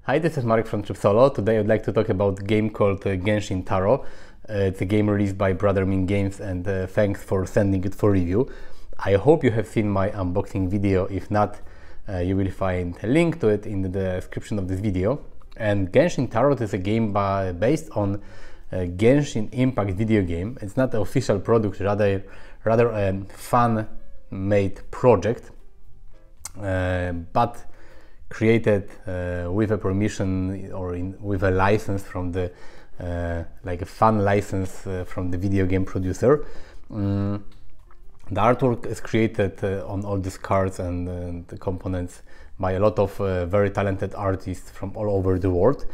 Hi, this is Marek from Tryb. Today I'd like to talk about a game called Genshin Tarot. It's a game released by Brother Ming Games, and thanks for sending it for review. I hope you have seen my unboxing video. If not, you will find a link to it in the description of this video. And Genshin Tarot is a game based on Genshin Impact video game. It's not an official product, rather a fan-made project, but created with a permission or with a license from the like a fan license from the video game producer. The artwork is created on all these cards and the components by a lot of very talented artists from all over the world.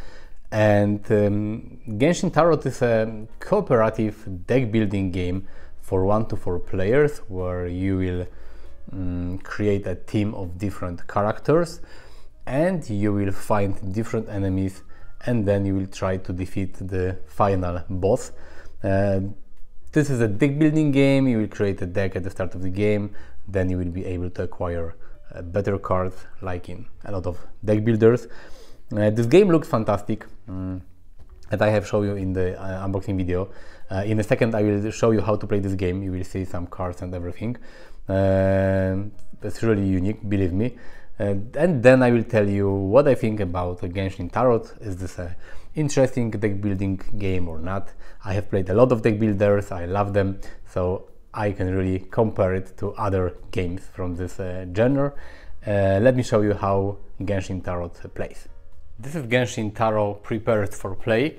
And Genshin Tarot is a cooperative deck building game for 1 to 4 players, where you will create a team of different characters, and you will find different enemies, and then you will try to defeat the final boss. This is a deck building game. You will create a deck at the start of the game, then you will be able to acquire better cards, like in a lot of deck builders. This game looks fantastic, as I have shown you in the unboxing video. In a second I will show you how to play this game. You will see some cards and everything. It's really unique, believe me. And then I will tell you what I think about Genshin Tarot. Is this an interesting deck building game or not? I have played a lot of deck builders, I love them, so I can really compare it to other games from this genre. Let me show you how Genshin Tarot plays. This is Genshin Tarot prepared for play,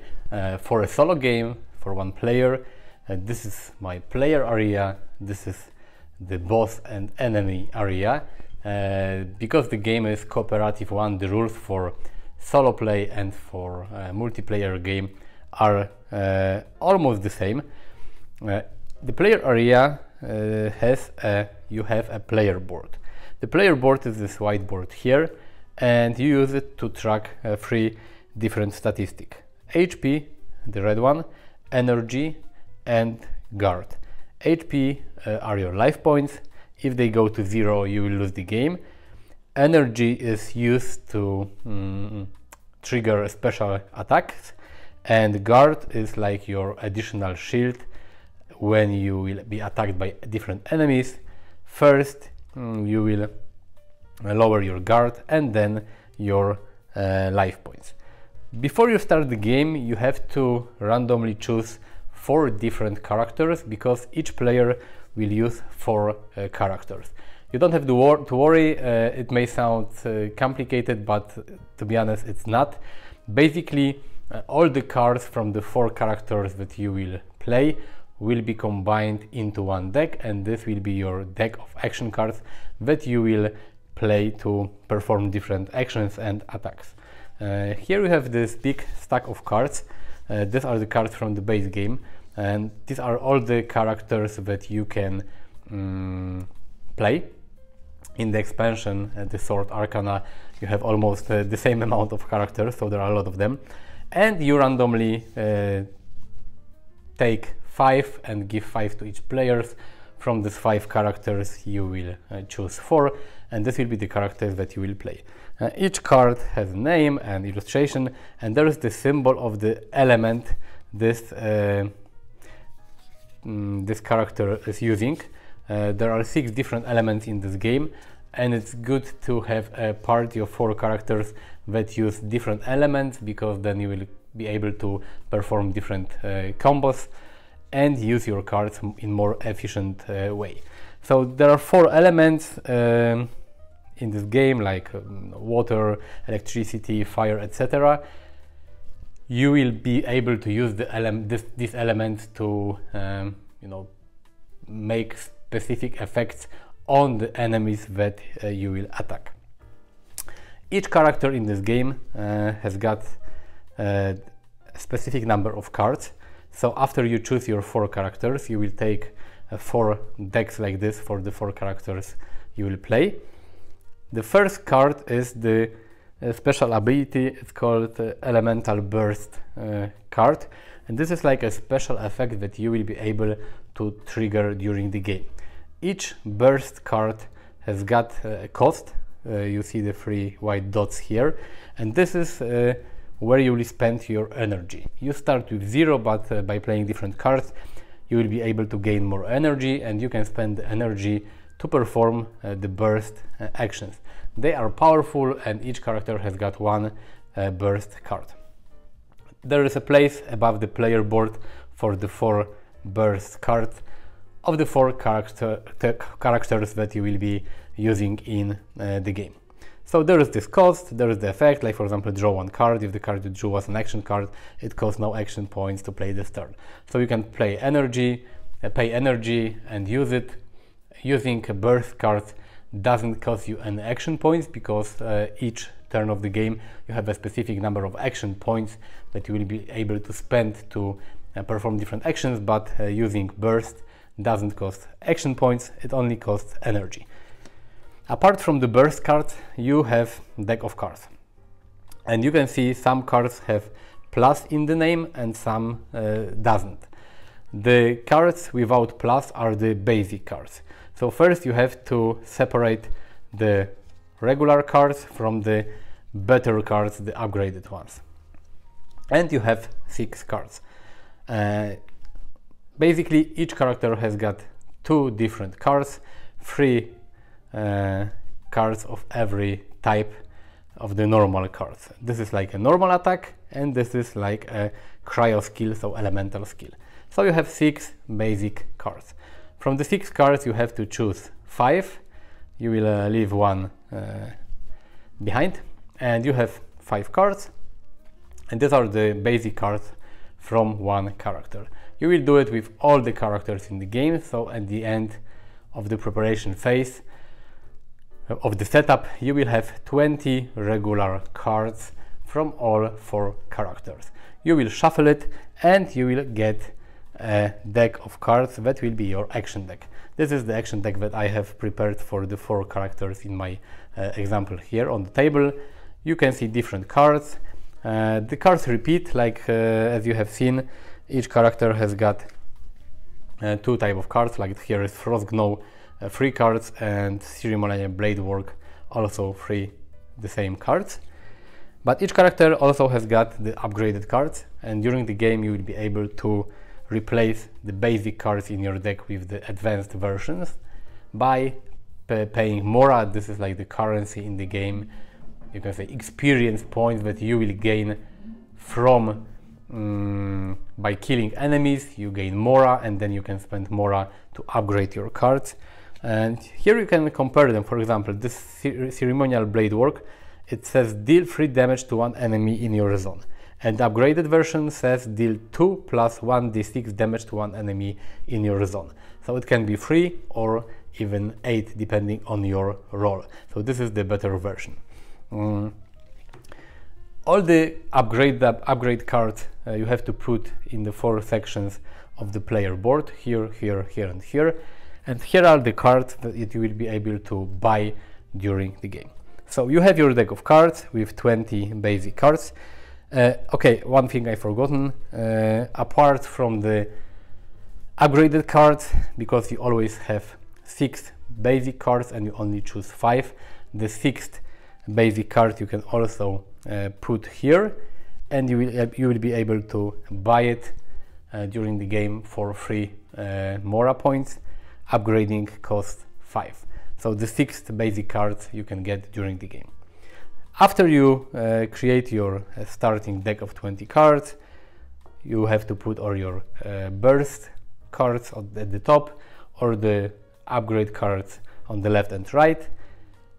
for a solo game, for 1 player. This is my player area, this is the boss and enemy area. Because the game is cooperative one, the rules for solo play and for multiplayer game are almost the same. The player area you have a player board. The player board is this whiteboard here, and you use it to track 3 different statistics: HP, the red one, energy, and guard. HP are your life points. If they go to 0, you will lose the game. Energy is used to trigger special attacks, and guard is like your additional shield when you will be attacked by different enemies. First you will lower your guard and then your life points. Before you start the game, you have to randomly choose 4 different characters, because each player will use 4 characters. You don't have to worry. It may sound complicated, but to be honest, it's not. Basically, all the cards from the 4 characters that you will play will be combined into 1 deck, and this will be your deck of action cards that you will play to perform different actions and attacks. Here we have this big stack of cards. These are the cards from the base game, and these are all the characters that you can play. In the expansion, the Sword Arcana, you have almost the same amount of characters, so there are a lot of them. And you randomly take 5 and give 5 to each player. From these 5 characters you will choose 4, and this will be the characters that you will play. Each card has a name and illustration, and there is the symbol of the element this character is using. There are 6 different elements in this game, and it's good to have a party of 4 characters that use different elements, because then you will be able to perform different combos and use your cards in more efficient way. So there are 4 elements in this game, like water, electricity, fire, etc. You will be able to use these elements to make specific effects on the enemies that you will attack. Each character in this game has got a specific number of cards. So after you choose your 4 characters, you will take 4 decks like this for the 4 characters you will play. The first card is the special ability. It's called Elemental Burst card, and this is like a special effect that you will be able to trigger during the game. Each burst card has got a cost, you see the 3 white dots here, and this is where you will spend your energy. You start with 0, but by playing different cards you will be able to gain more energy, and you can spend the energy to perform the burst actions. They are powerful, and each character has got one burst card. There is a place above the player board for the 4 burst cards of the 4 characters that you will be using in the game. So there is this cost, there is the effect, like for example draw 1 card. If the card you drew was an action card, it costs no action points to play this turn. So you can play energy, pay energy and use it. Using a burst card doesn't cost you any action points, because each turn of the game you have a specific number of action points that you will be able to spend to perform different actions, but using burst doesn't cost action points, it only costs energy. Apart from the burst card, you have deck of cards, and you can see some cards have plus in the name and some doesn't. The cards without plus are the basic cards. So first you have to separate the regular cards from the better cards, the upgraded ones. And you have 6 cards. Basically each character has got 2 different cards, 3 cards of every type of the normal cards. This is like a normal attack, and this is like a cryo skill, so elemental skill. So you have 6 basic cards. From the 6 cards you have to choose 5. You will leave 1 behind, and you have 5 cards, and these are the basic cards from one character. You will do it with all the characters in the game, so at the end of the preparation phase of the setup you will have 20 regular cards from all 4 characters. You will shuffle it and you will get a deck of cards that will be your action deck. This is the action deck that I have prepared for the 4 characters in my example here on the table. You can see different cards. The cards repeat, like as you have seen, each character has got 2 types of cards, like here is Frost Gnoll, 3 cards, and Ceremonial Blade Work, also 3 the same cards. But each character also has got the upgraded cards, and during the game you will be able to replace the basic cards in your deck with the advanced versions by paying Mora. This is like the currency in the game, you can say experience points that you will gain from by killing enemies. You gain Mora, and then you can spend Mora to upgrade your cards. And here you can compare them. For example, this Ceremonial Blade Work, it says deal 3 damage to 1 enemy in your zone, and the upgraded version says deal 2 plus 1d6 damage to 1 enemy in your zone. So it can be 3 or even 8 depending on your roll. So this is the better version. All the upgrade cards you have to put in the 4 sections of the player board, here, here, here and here. And here are the cards that you will be able to buy during the game. So you have your deck of cards with 20 basic cards. Okay, one thing I've forgotten, apart from the upgraded cards, because you always have 6 basic cards and you only choose 5, the 6th basic card you can also put here, and you will be able to buy it during the game for 3 Mora points. Upgrading costs 5. So the 6th basic cards you can get during the game. After you create your starting deck of 20 cards, you have to put all your burst cards at the top, or the upgrade cards on the left and right.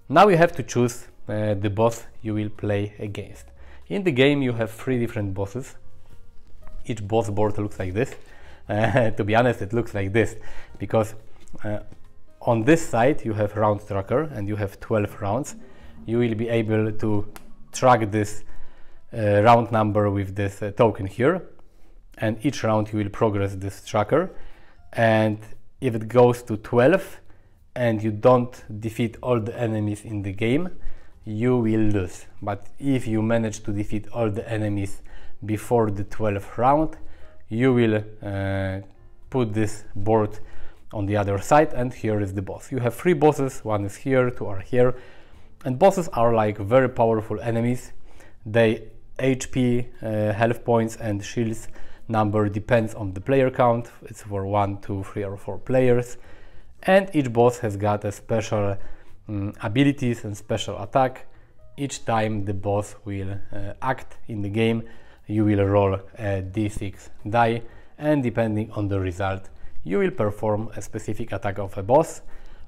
Now you have to choose the boss you will play against. In the game you have 3 different bosses. Each boss board looks like this. To be honest, it looks like this because on this side you have round tracker and you have 12 rounds. You will be able to track this round number with this token here, and each round you will progress this tracker, and if it goes to 12 and you don't defeat all the enemies in the game, you will lose. But if you manage to defeat all the enemies before the 12th round, you will put this board on the other side, and here is the boss. You have 3 bosses, one is here, 2 are here, And bosses are like very powerful enemies. They HP, health points and shields number depends on the player count. It's for 1, 2, 3 or 4 players. And each boss has got a special abilities and special attack. Each time the boss will act in the game, you will roll a d6 die, and depending on the result, you will perform a specific attack of a boss.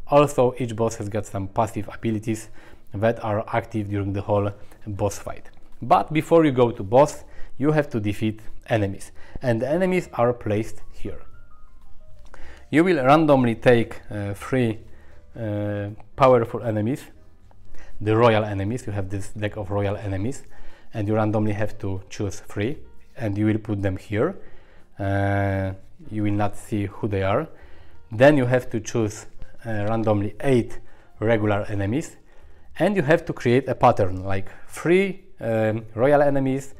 Also, each boss has got some passive abilities that are active during the whole boss fight. But before you go to boss, you have to defeat enemies, and the enemies are placed here. You will randomly take 3 powerful enemies, the royal enemies. You have this deck of royal enemies, and you randomly have to choose 3, and you will put them here. You will not see who they are. Then you have to choose randomly 8 regular enemies, and you have to create a pattern like 3 royal enemies.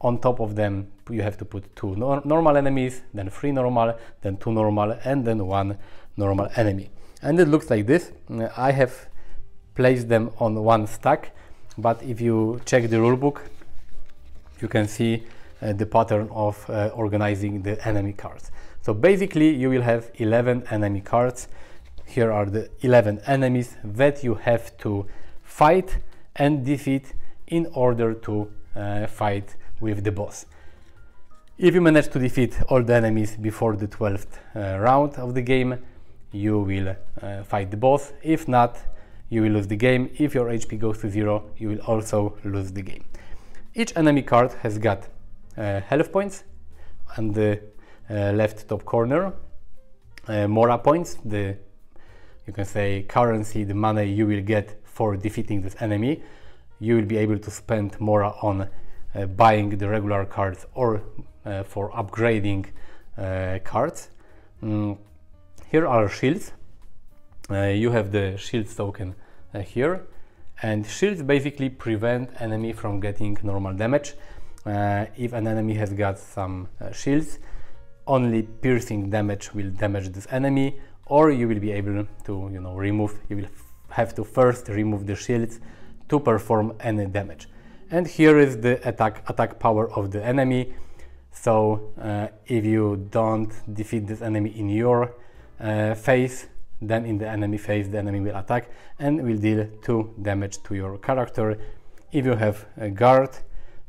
On top of them you have to put 2 normal enemies, then 3 normal, then 2 normal, and then 1 normal enemy. And it looks like this. I have placed them on one stack, but if you check the rulebook, you can see the pattern of organizing the enemy cards. So basically you will have 11 enemy cards. Here are the 11 enemies that you have to fight and defeat in order to fight with the boss. If you manage to defeat all the enemies before the 12th round of the game, you will fight the boss. If not, you will lose the game. If your HP goes to 0, you will also lose the game. Each enemy card has got health points on the left top corner, mora points, the, you can say, currency, the money you will get for defeating this enemy. You will be able to spend mora on buying the regular cards or for upgrading cards. Here are shields. You have the shields token here, and shields basically prevent enemy from getting normal damage. If an enemy has got some shields, only piercing damage will damage this enemy, or you will be able to, you know, remove. You will have to first remove the shields to perform any damage. And here is the attack power of the enemy. So if you don't defeat this enemy in your phase, then in the enemy phase the enemy will attack and will deal 2 damage to your character. If you have a guard,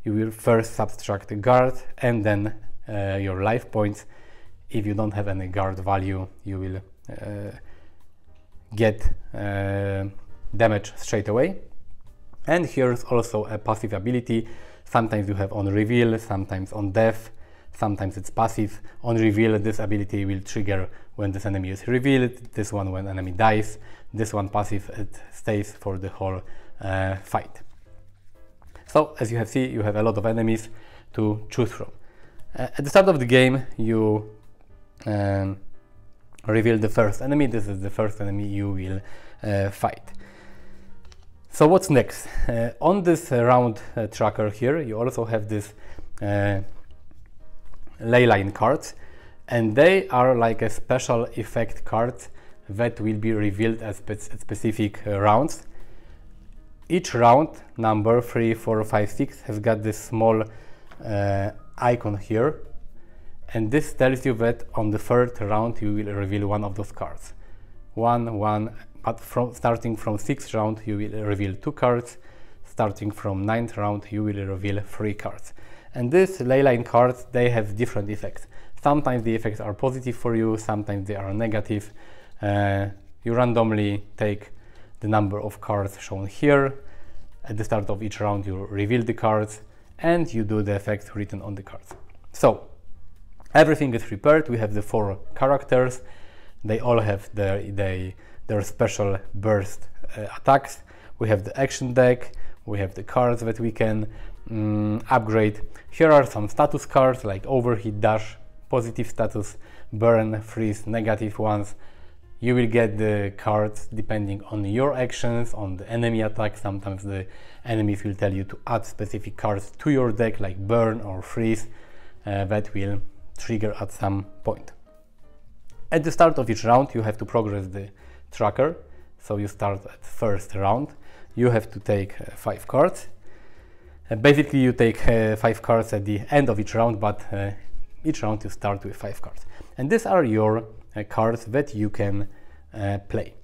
you will first subtract the guard and then your life points. If you don't have any guard value, you will get damage straight away. And here's also a passive ability. Sometimes you have on reveal, sometimes on death, sometimes it's passive. On reveal, this ability will trigger when this enemy is revealed, this one when enemy dies, this one passive, it stays for the whole fight. So as you have seen, you have a lot of enemies to choose from. At the start of the game, you reveal the first enemy. This is the first enemy you will fight. So what's next? On this round tracker here, you also have this ley line cards, and they are like a special effect cards that will be revealed at specific rounds. Each round, number 3, 4, 5, 6, has got this small icon here, and this tells you that on the 3rd round you will reveal one of those cards. One, but starting from 6th round you will reveal 2 cards. Starting from 9th round you will reveal 3 cards. And these ley line cards, they have different effects. Sometimes the effects are positive for you, sometimes they are negative. You randomly take the number of cards shown here. At the start of each round you reveal the cards and you do the effects written on the cards. So everything is prepared. We have the 4 characters. They all have their special burst attacks. We have the action deck, we have the cards that we can upgrade. Here are some status cards like overheat, dash, positive status, burn, freeze, negative ones. You will get the cards depending on your actions, on the enemy attack. Sometimes the enemies will tell you to add specific cards to your deck like burn or freeze that will trigger at some point. At the start of each round you have to progress the tracker. so you start at first round, you have to take 5 cards. Basically you take 5 cards at the end of each round, but each round you start with 5 cards. And these are your cards that you can play.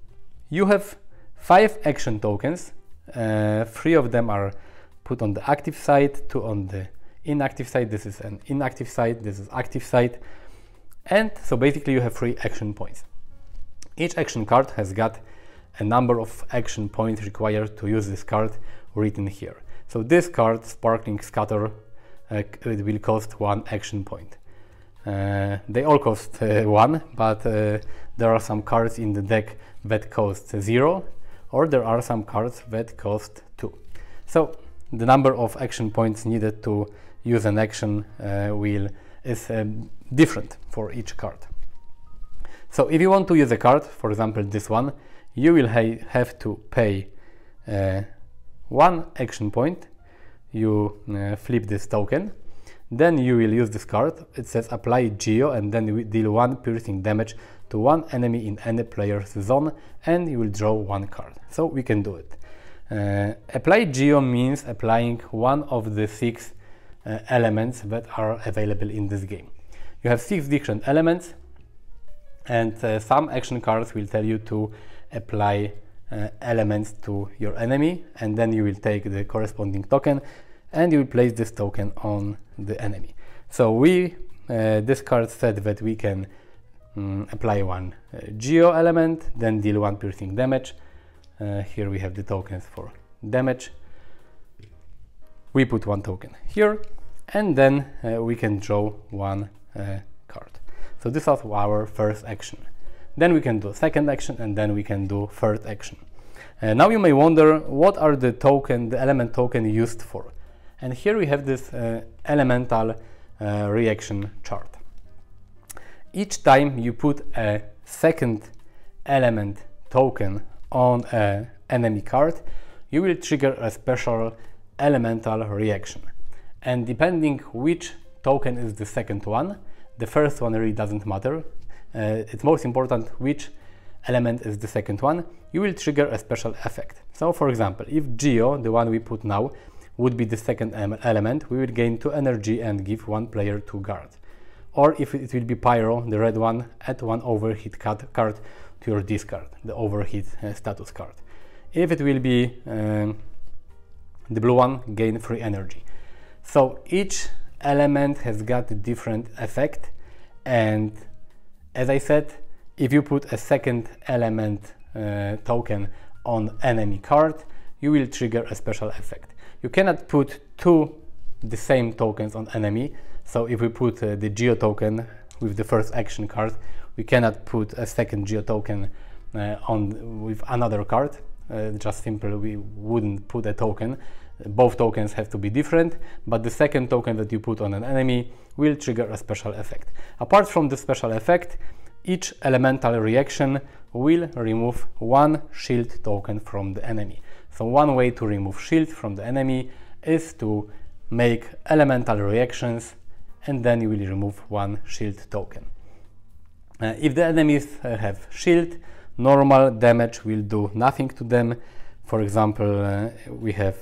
You have 5 action tokens. 3 of them are put on the active side, 2 on the inactive side. This is an inactive side, this is active side. And so basically you have 3 action points. Each action card has got a number of action points required to use this card written here. So this card, Sparkling Scatter, it will cost 1 action point. They all cost 1, but there are some cards in the deck that cost 0, or there are some cards that cost 2. So the number of action points needed to use an action is different for each card. So if you want to use a card, for example this one, you will have to pay 1 action point. You flip this token, then you will use this card. It says apply Geo, and then you will deal 1 piercing damage to 1 enemy in any player's zone, and you will draw 1 card. So we can do it. Apply Geo means applying one of the 6 elements that are available in this game. You have 6 different elements, and some action cards will tell you to apply elements to your enemy, and then you will take the corresponding token and you will place this token on the enemy. So this card said that we can apply 1 Geo element, then deal 1 piercing damage. Here we have the tokens for damage. We put 1 token here, and then we can draw 1 card. So this is our first action. Then we can do second action, and then we can do third action. Now you may wonder, what are the element token used for? And here we have this elemental reaction chart. Each time you put a second element token on an enemy card, you will trigger a special elemental reaction. And depending which token is the second one, the first one really doesn't matter. It's most important which element is the second one. You will trigger a special effect. So for example, if Geo, the one we put now, would be the second element, we will gain 2 energy and give 1 player 2 guard. Or if it will be Pyro, the red one, add 1 overheat card to your discard, the overheat status card. If it will be the blue one, gain 3 energy. So each element has got a different effect, and as I said, if you put a second element token on enemy card, you will trigger a special effect. You cannot put 2 the same tokens on enemy. So if we put the Geo token with the first action card, we cannot put a second Geo token with another card. Just simple, we wouldn't put a token. Both tokens have to be different, but the second token that you put on an enemy will trigger a special effect. Apart from the special effect, each elemental reaction will remove 1 shield token from the enemy. So one way to remove shield from the enemy is to make elemental reactions, and then you will remove 1 shield token. If the enemies have shield, normal damage will do nothing to them. For example, we have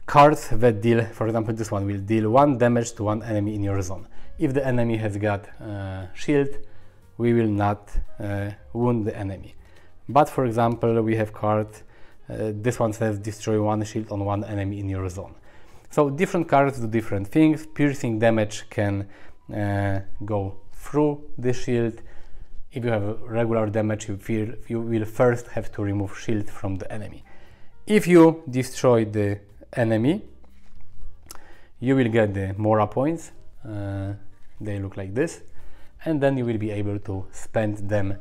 cards that deal, for example this one will deal 1 damage to 1 enemy in your zone. If the enemy has got shield, we will not wound the enemy. But for example, we have cards, this one says destroy 1 shield on 1 enemy in your zone. So different cards do different things. Piercing damage can go through the shield. If you have regular damage, you will first have to remove shield from the enemy. If you destroy the enemy, you will get the Mora points. They look like this, and then you will be able to spend them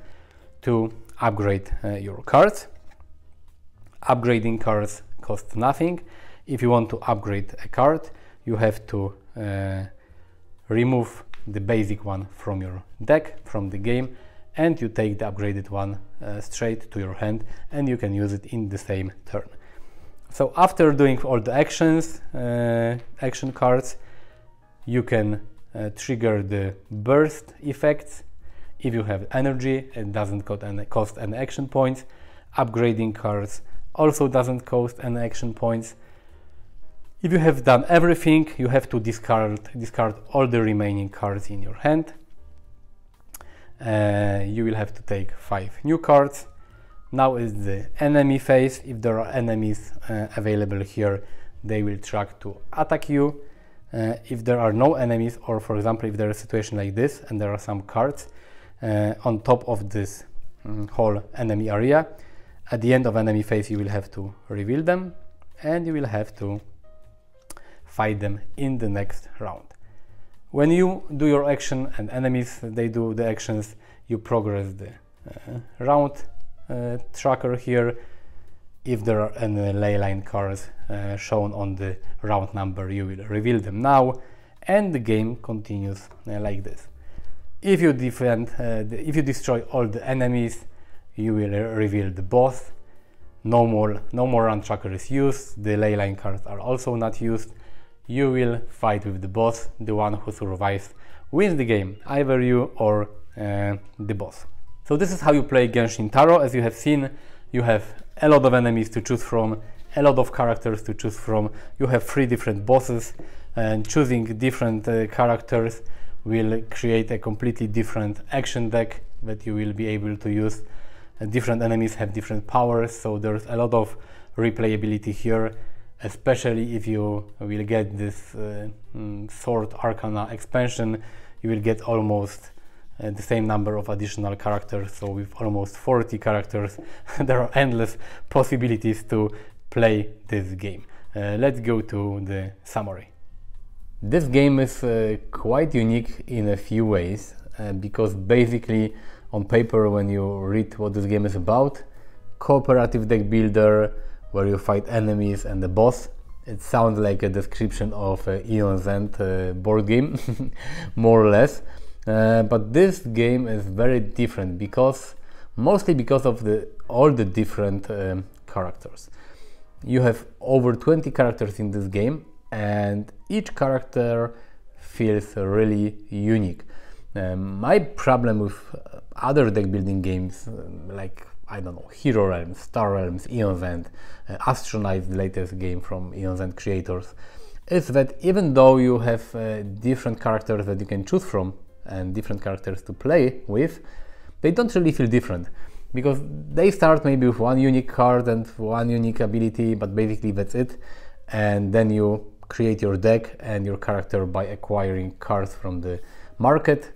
to upgrade your cards. Upgrading cards cost nothing. If you want to upgrade a card, you have to remove the basic one from your deck, from the game, and you take the upgraded one straight to your hand, and you can use it in the same turn. So after doing all the actions, action cards, you can trigger the burst effects. If you have energy, it doesn't cost any action points. Upgrading cards also doesn't cost any action points. If you have done everything, you have to discard all the remaining cards in your hand. You will have to take 5 new cards. Now is the enemy phase. If there are enemies available here, they will try to attack you. If there are no enemies, or for example if there is a situation like this and there are some cards on top of this whole enemy area, at the end of enemy phase you will have to reveal them and you will have to fight them in the next round. When you do your action and enemies they do the actions, you progress the round tracker here. If there are any ley line cards shown on the round number, you will reveal them now, and the game continues like this. If you if you destroy all the enemies, you will reveal the boss. No more round tracker is used. The ley line cards are also not used. You will fight with the boss. The one who survives wins the game, either you or the boss. So this is how you play Genshin Tarot. As you have seen, you have a lot of enemies to choose from, a lot of characters to choose from. You have 3 different bosses, and choosing different characters will create a completely different action deck that you will be able to use. Different enemies have different powers, so there's a lot of replayability here, especially if you will get this Sword Arcana expansion. You will get almost the same number of additional characters, so with almost 40 characters there are endless possibilities to play this game. Let's go to the summary. This game is quite unique in a few ways, because basically on paper, when you read what this game is about, cooperative deck builder where you fight enemies and the boss, it sounds like a description of Eon's End board game more or less. But this game is very different mostly because of all the different characters. You have over 20 characters in this game, and each character feels really unique. My problem with other deck building games, like, I don't know, Hero Realms, Star Realms, Eon's End, Astronaut, the latest game from Eon's End creators, is that even though you have different characters that you can choose from and different characters to play with, they don't really feel different, because they start maybe with one unique card and one unique ability, but basically that's it. And then you create your deck and your character by acquiring cards from the market.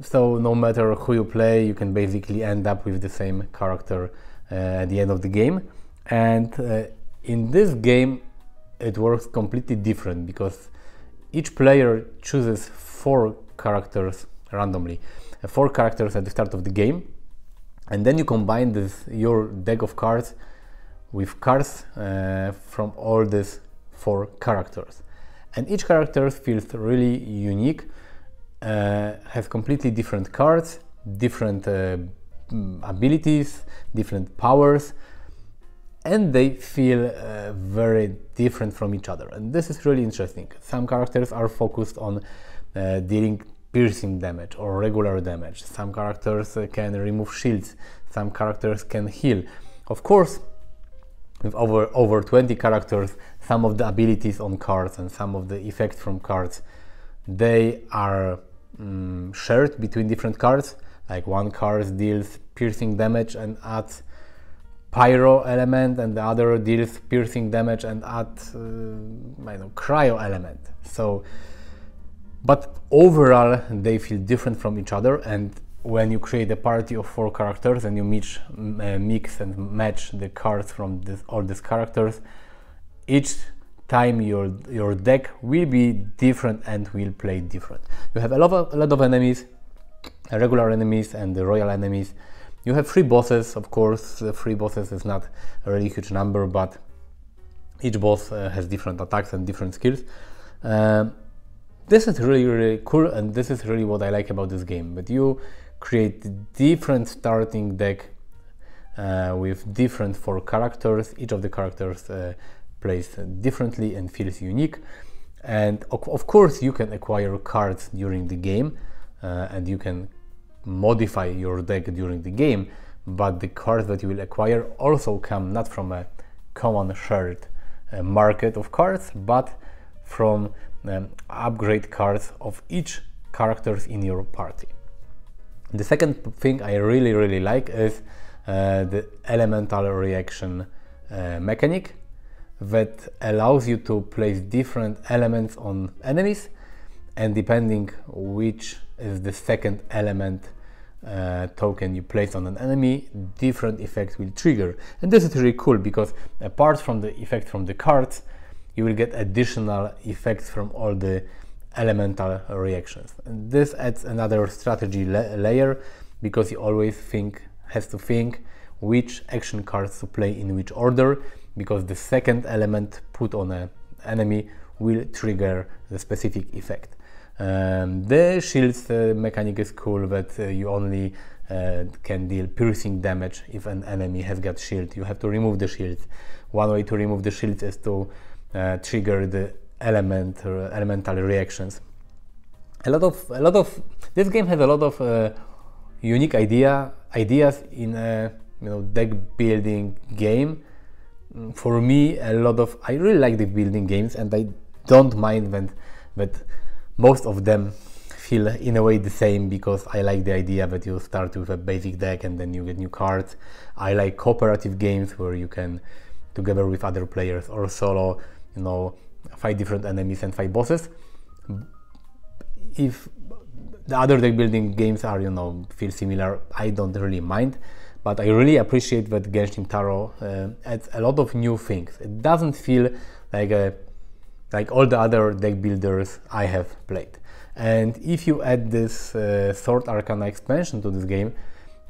So no matter who you play, you can basically end up with the same character at the end of the game. And in this game it works completely different, because each player chooses 4 characters randomly, 4 characters at the start of the game, and then you combine your deck of cards with cards from all these 4 characters, and each character feels really unique, has completely different cards, different abilities, different powers, and they feel very different from each other. And this is really interesting. Some characters are focused on dealing piercing damage or regular damage. Some characters can remove shields. Some characters can heal. Of course, with over 20 characters, some of the abilities on cards and some of the effects from cards, they are shared between different cards. Like one card deals piercing damage and adds pyro element, and the other deals piercing damage and adds cryo element. So, but overall they feel different from each other, and when you create a party of 4 characters and you mix and match the cards from all these characters, each time your deck will be different and will play different. You have a lot of enemies, regular enemies and the royal enemies. You have 3 bosses, of course. 3 bosses is not a really huge number, but each boss has different attacks and different skills. This is really cool, and this is really what I like about this game. But you create different starting deck with different 4 characters. Each of the characters plays differently and feels unique. And of course you can acquire cards during the game, and you can modify your deck during the game, but the cards that you will acquire also come not from a common shared market of cards, but from upgrade cards of each characters in your party. The second thing I really like is the elemental reaction mechanic that allows you to place different elements on enemies, and depending which is the second element token you place on an enemy, different effects will trigger. And this is really cool because apart from the effect from the cards, you will get additional effects from all the elemental reactions. And this adds another strategy layer, because you always has to think which action cards to play in which order, because the second element put on an enemy will trigger the specific effect. The shields mechanic is cool, that you only can deal piercing damage if an enemy has got shield. You have to remove the shields. One way to remove the shields is to trigger the elemental reactions. This game has a lot of unique ideas in a deck building game. For me, I really like deck building games, and I don't mind that most of them feel in a way the same, because I like the idea that you start with a basic deck and then you get new cards. I like cooperative games where you can, together with other players or solo, fight different enemies and fight bosses. If the other deck building games are, feel similar, I don't really mind. But I really appreciate that Genshin Tarot adds a lot of new things. It doesn't feel like all the other deck builders I have played. And if you add this Sword Arcana expansion to this game,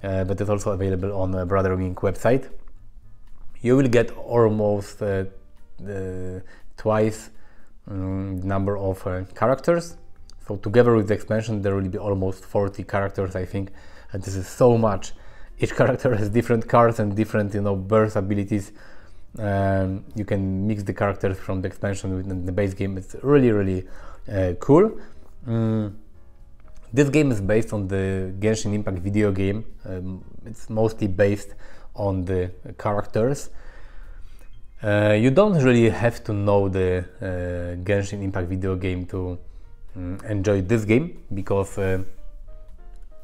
that is also available on the Brother Ming website, you will get almost twice the number of characters. So together with the expansion there will be almost 40 characters, I think, and this is so much. Each character has different cards and different burst abilities. You can mix the characters from the expansion with the base game. It's really cool. This game is based on the Genshin Impact video game. It's mostly based on the characters. You don't really have to know the Genshin Impact video game to enjoy this game, because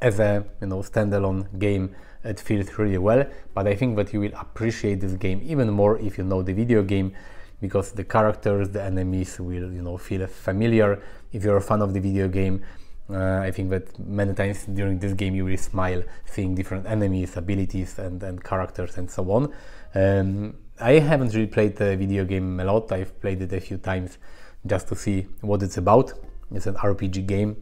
as a standalone game it feels really well. But I think that you will appreciate this game even more if you know the video game, because the characters, the enemies will feel familiar. If you're a fan of the video game, I think that many times during this game you will smile seeing different enemies, abilities and characters and so on. I haven't really played the video game a lot. I've played it a few times just to see what it's about. It's an RPG game,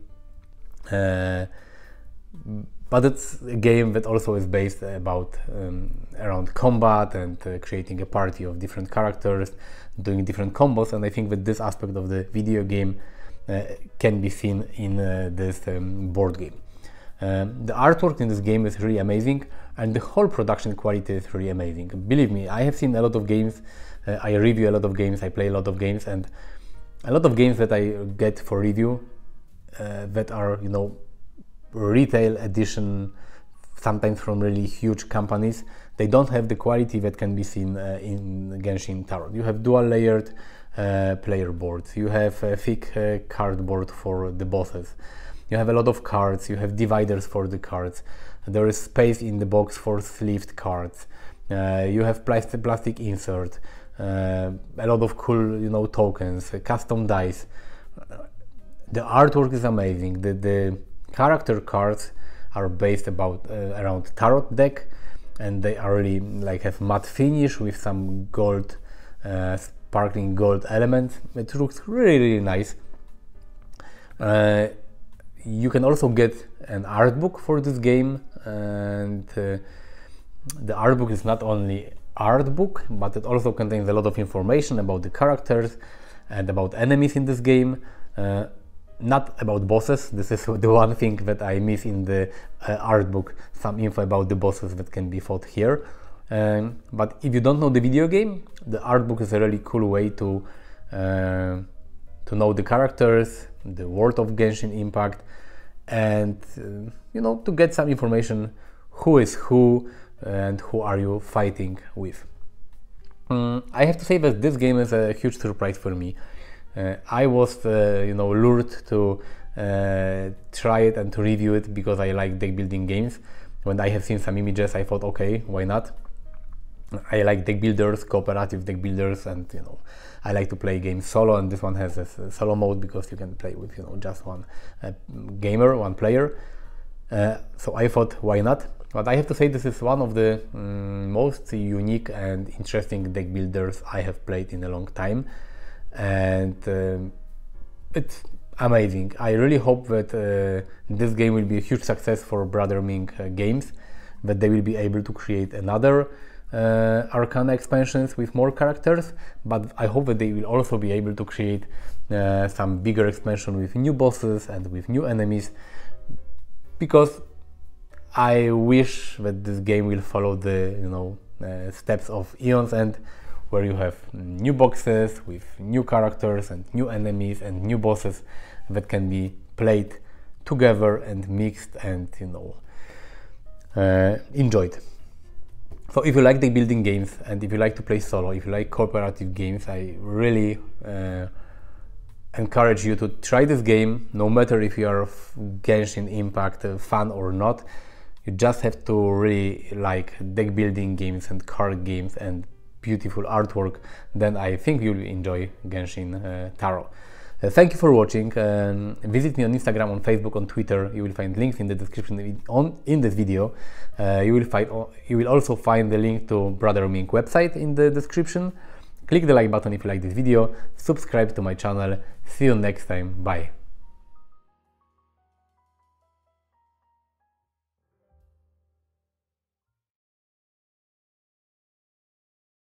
but it's a game that also is based around combat and creating a party of different characters, doing different combos, and I think that this aspect of the video game can be seen in this board game. The artwork in this game is really amazing, and the whole production quality is really amazing. Believe me, I have seen a lot of games, I review a lot of games, I play a lot of games, and a lot of games that I get for review that are, retail edition, sometimes from really huge companies, they don't have the quality that can be seen in Genshin Tarot. You have dual layered player boards, you have a thick cardboard for the bosses, you have a lot of cards, you have dividers for the cards, there is space in the box for sleeved cards, you have plastic insert, a lot of cool tokens, custom dice. The artwork is amazing. The character cards are based around tarot deck, and they are really have matte finish with some gold, sparkling gold elements. It looks really nice. You can also get an art book for this game, and the art book is not only art book, but it also contains a lot of information about the characters and about enemies in this game. Not about bosses. This is the one thing that I miss in the art book, some info about the bosses that can be fought here. But if you don't know the video game, the art book is a really cool way to know the characters, the world of Genshin Impact, and you know, to get some information who is who and who are you fighting with. I have to say that this game is a huge surprise for me. I was you know, lured to try it and to review it because I like deck building games. When I have seen some images, I thought, okay, why not? I like deck builders, cooperative deck builders, and you know, I like to play games solo, and this one has a solo mode because you can play with, you know, just one gamer, one player. So I thought, why not? But I have to say, this is one of the most unique and interesting deck builders I have played in a long time, and it's amazing. I really hope that this game will be a huge success for Brother Ming Games, that they will be able to create another Arcana expansions with more characters, but I hope that they will also be able to create some bigger expansion with new bosses and with new enemies, because I wish that this game will follow the, you know, steps of Eon's End, where you have new boxes with new characters and new enemies and new bosses that can be played together and mixed and, you know, enjoyed. So if you like deck building games and if you like to play solo, if you like cooperative games, I really encourage you to try this game, no matter if you are a Genshin Impact fan or not. You just have to really like deck building games and card games and beautiful artwork, then I think you'll enjoy Genshin Tarot. Thank you for watching. Visit me on Instagram, on Facebook, on Twitter. You will find links in the description in this video. You will also find the link to Brother Ming website in the description. Click the like button if you like this video. Subscribe to my channel. See you next time. Bye.